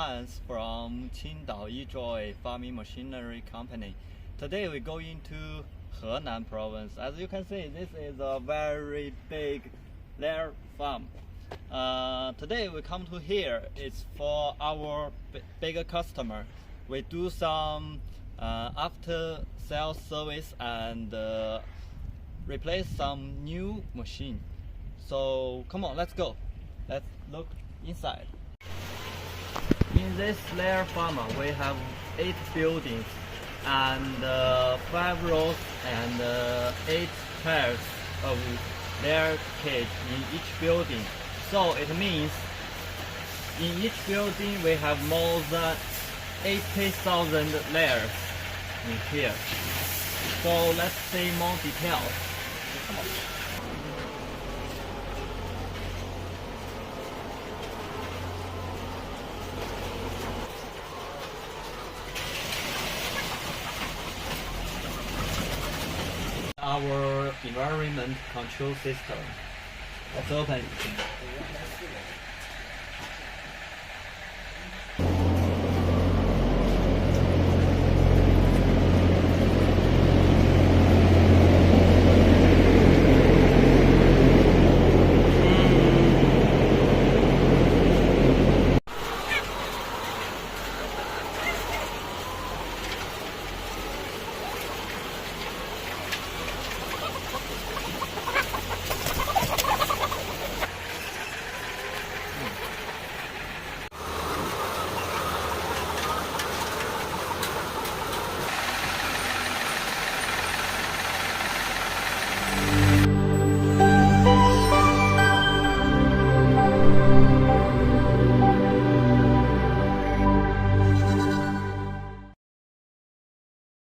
Hans from Qingdao Yijoy Farming Machinery Company. Today we go into Henan province. As you can see, this is a very big layer farm. Today we come to here. It's for our bigger customer. We do some after sales service and replace some new machine. So come on, let's go. Let's look inside. In this layer farm, we have 8 buildings and 5 rows and 8 pairs of layer cage in each building. So it means in each building we have more than 80,000 layers in here. So let's see more details. Come on. Our environment control system. Let's open it.